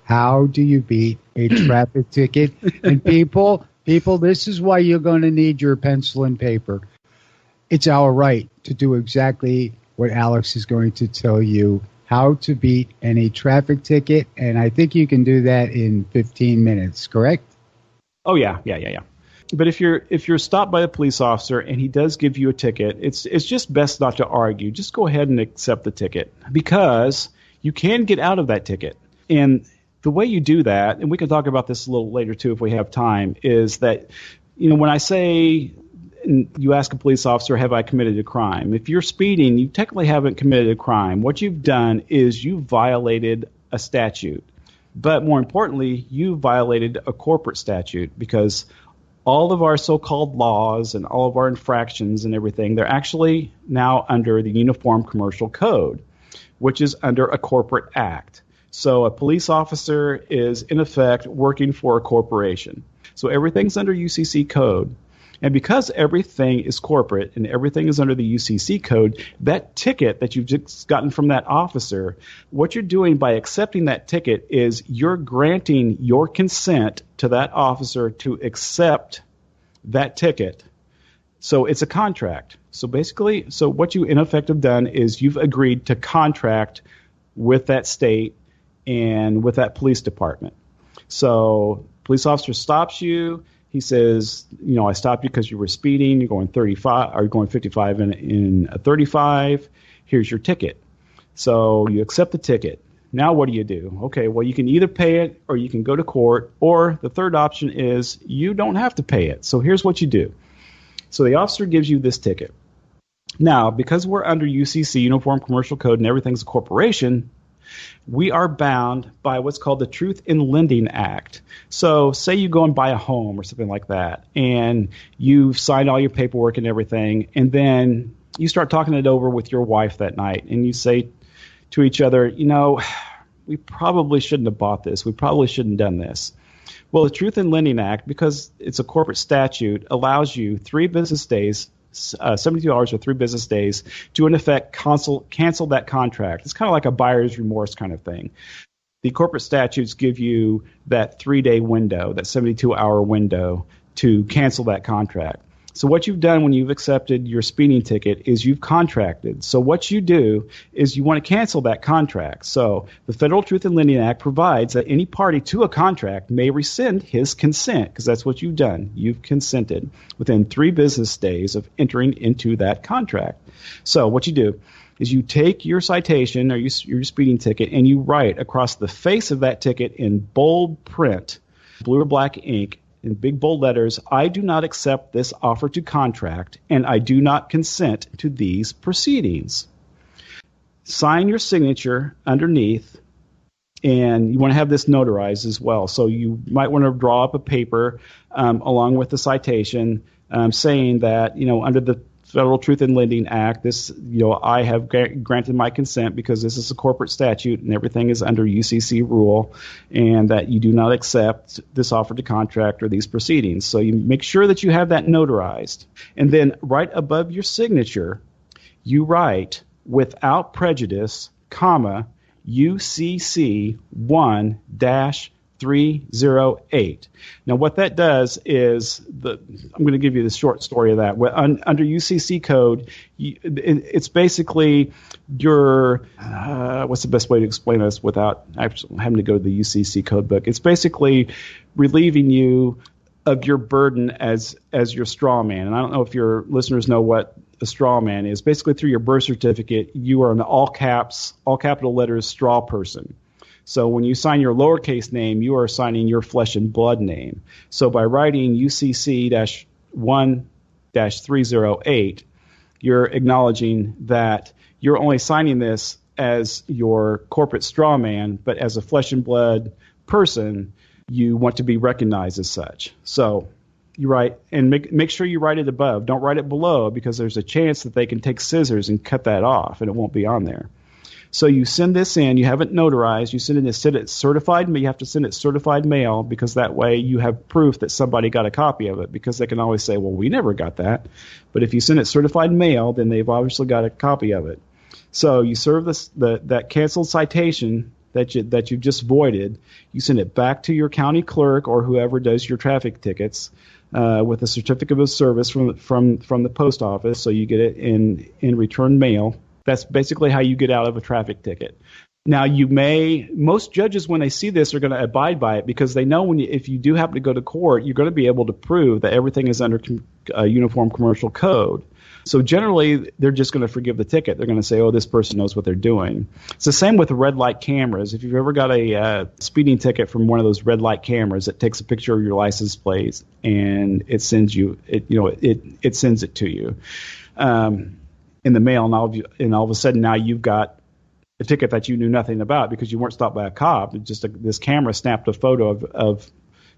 How do you beat a traffic ticket? And people, this is why you're going to need your pencil and paper. It's our right to do exactly what Alex is going to tell you, how to beat any traffic ticket. And I think you can do that in 15 minutes, correct? Oh, yeah. But if you're stopped by a police officer and he does give you a ticket, it's just best not to argue. Just go ahead and accept the ticket, because you can get out of that ticket. And the way you do that, and we can talk about this a little later too if we have time, is that, when I say you ask a police officer, have I committed a crime? If you're speeding, you technically haven't committed a crime. What you've done is you violated a statute. But more importantly, you violated a corporate statute, because all of our so-called laws and all of our infractions and everything, they're actually now under the Uniform Commercial Code, which is under a corporate act. So a police officer is, in effect, working for a corporation. So everything's under UCC code. And because everything is corporate and everything is under the UCC code, that ticket that you've just gotten from that officer, what you're doing by accepting that ticket is you're granting your consent to that officer to accept that ticket. So it's a contract. So basically, what you in effect have done is you've agreed to contract with that state and with that police department. So police officer stops you. He says, I stopped you because you were speeding. You're going 35, or you're going 55 in a 35. Here's your ticket. So you accept the ticket. Now what do you do? Okay, well, you can either pay it or you can go to court, or the third option is you don't have to pay it. So here's what you do. So the officer gives you this ticket. Now, because we're under UCC, Uniform Commercial Code, and everything's a corporation, we are bound by what's called the Truth in Lending Act. So say you go and buy a home or something like that, and you've signed all your paperwork and everything, and then you start talking it over with your wife that night, and you say to each other, we probably shouldn't have bought this. We probably shouldn't have done this. Well, the Truth in Lending Act, because it's a corporate statute, allows you 3 business days, 72 hours or 3 business days to, in effect, cancel that contract. It's kind of like a buyer's remorse kind of thing. The corporate statutes give you that 3-day window, that 72-hour window to cancel that contract. So what you've done when you've accepted your speeding ticket is you've contracted. So what you do is you want to cancel that contract. So the Federal Truth in Lending Act provides that any party to a contract may rescind his consent, because that's what you've done. You've consented within 3 business days of entering into that contract. So what you do is you take your citation or your speeding ticket and you write across the face of that ticket in bold print, blue or black ink, in big bold letters, I do not accept this offer to contract, and I do not consent to these proceedings. Sign your signature underneath, and you want to have this notarized as well. So you might want to draw up a paper along with the citation saying that, under the Federal Truth in Lending Act, this, I have granted my consent because this is a corporate statute and everything is under UCC rule, and that you do not accept this offer to contract or these proceedings. So you make sure that you have that notarized. And then right above your signature, you write, without prejudice, comma, UCC 1-308. Now, what that does is, I'm going to give you the short story of that. Under UCC code, it's basically your, what's the best way to explain this without actually having to go to the UCC code book? It's basically relieving you of your burden as your straw man. And I don't know if your listeners know what a straw man is. Basically, through your birth certificate, you are an all capital letters straw person. So when you sign your lowercase name, you are signing your flesh and blood name. So by writing UCC-1-308, you're acknowledging that you're only signing this as your corporate straw man, but as a flesh and blood person, you want to be recognized as such. So you write, and make sure you write it above. Don't write it below, because there's a chance that they can take scissors and cut that off, and it won't be on there. So you send this in. You have it notarized. You send it certified. You have to send it certified mail, because that way you have proof that somebody got a copy of it, because they can always say, well, we never got that. But if you send it certified mail, then they've obviously got a copy of it. So you serve that canceled citation that you've just voided, you send it back to your county clerk or whoever does your traffic tickets with a certificate of service from the post office, so you get it in return mail. That's basically how you get out of a traffic ticket. Now, most judges, when they see this, are going to abide by it because they know if you do happen to go to court, you're going to be able to prove that everything is under Uniform Commercial Code. So generally, they're just going to forgive the ticket. They're going to say, oh, this person knows what they're doing. It's the same with red light cameras. If you've ever got a speeding ticket from one of those red light cameras, it takes a picture of your license plate and it sends it sends it to you in the mail, and all of a sudden now you've got a ticket that you knew nothing about because you weren't stopped by a cop. This camera snapped a photo of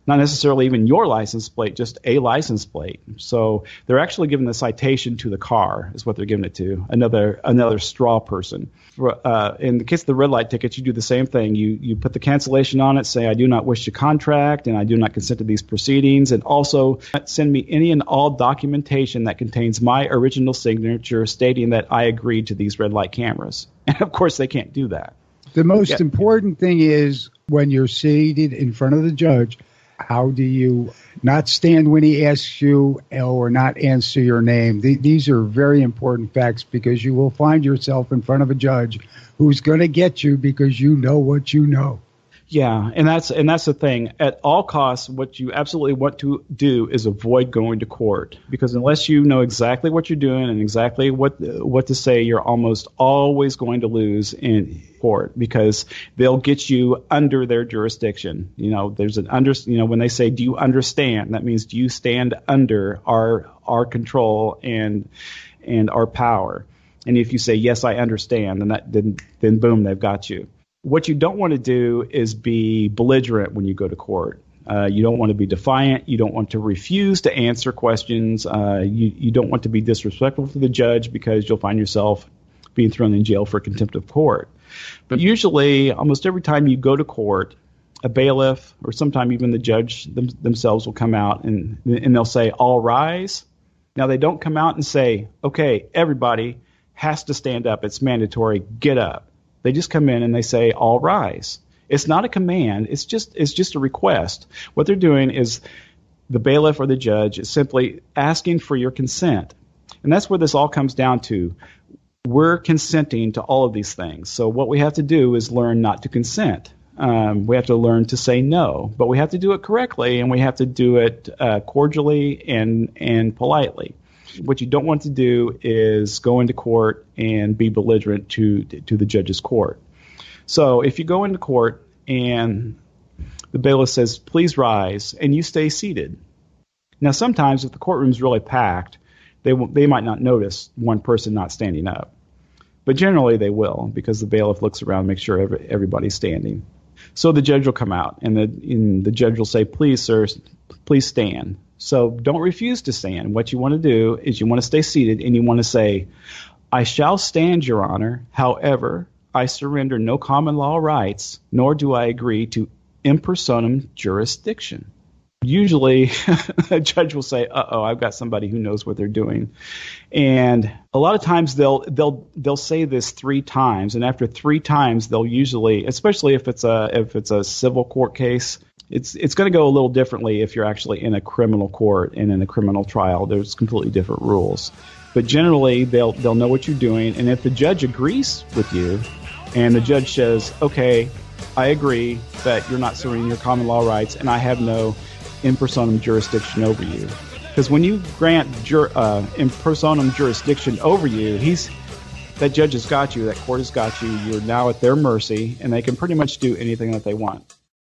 not necessarily even your license plate, just a license plate. So they're actually giving the citation to the car is what they're giving it to, another straw person. In the case of the red light tickets, you do the same thing. You put the cancellation on it, say, I do not wish to contract and I do not consent to these proceedings, and also send me any and all documentation that contains my original signature stating that I agreed to these red light cameras. And of course, they can't do that. The most important thing is when you're seated in front of the judge, how do you not stand when he asks you or not answer your name? These are very important facts because you will find yourself in front of a judge who's going to get you because you know what you know. Yeah, and that's the thing. At all costs, what you absolutely want to do is avoid going to court, because unless you know exactly what you're doing and exactly what to say, you're almost always going to lose in court because they'll get you under their jurisdiction. There's when they say, "Do you understand?" That means, do you stand under our control and our power? And if you say, "Yes, I understand," then boom, they've got you. What you don't want to do is be belligerent when you go to court. You don't want to be defiant. You don't want to refuse to answer questions. You don't want to be disrespectful to the judge because you'll find yourself being thrown in jail for contempt of court. But usually, almost every time you go to court, a bailiff or sometime even the judge themselves will come out and they'll say, "All rise." Now, they don't come out and say, "Okay, everybody has to stand up. It's mandatory. Get up." They just come in and they say, "All rise." It's not a command. It's just a request. What they're doing is the bailiff or the judge is simply asking for your consent. And that's where this all comes down to. We're consenting to all of these things. So what we have to do is learn not to consent. We have to learn to say no, but we have to do it correctly, and we have to do it cordially and politely. What you don't want to do is go into court and be belligerent to the judge's court. So if you go into court and the bailiff says, "Please rise," and you stay seated. Now, sometimes if the courtroom's really packed, they might not notice one person not standing up. But generally they will, because the bailiff looks around and makes sure everybody's standing. So the judge will come out, and the judge will say, "Please, sir, please stand." So don't refuse to stand. What you want to do is you want to stay seated, and you want to say, "I shall stand, Your Honor. However, I surrender no common law rights, nor do I agree to impersonum jurisdiction." Usually a judge will say, "Uh-oh, I've got somebody who knows what they're doing." And a lot of times they'll say this 3 times, and after 3 times they'll usually, especially if it's a civil court case, it's going to go a little differently if you're actually in a criminal court and in a criminal trial. There's completely different rules. But generally they'll know what you're doing, and if the judge agrees with you and the judge says, "Okay, I agree that you're not surrendering your common law rights and I have no in personam jurisdiction over you." Because when you grant in personam jurisdiction over you, that judge has got you, that court has got you, you're now at their mercy, and they can pretty much do anything that they want.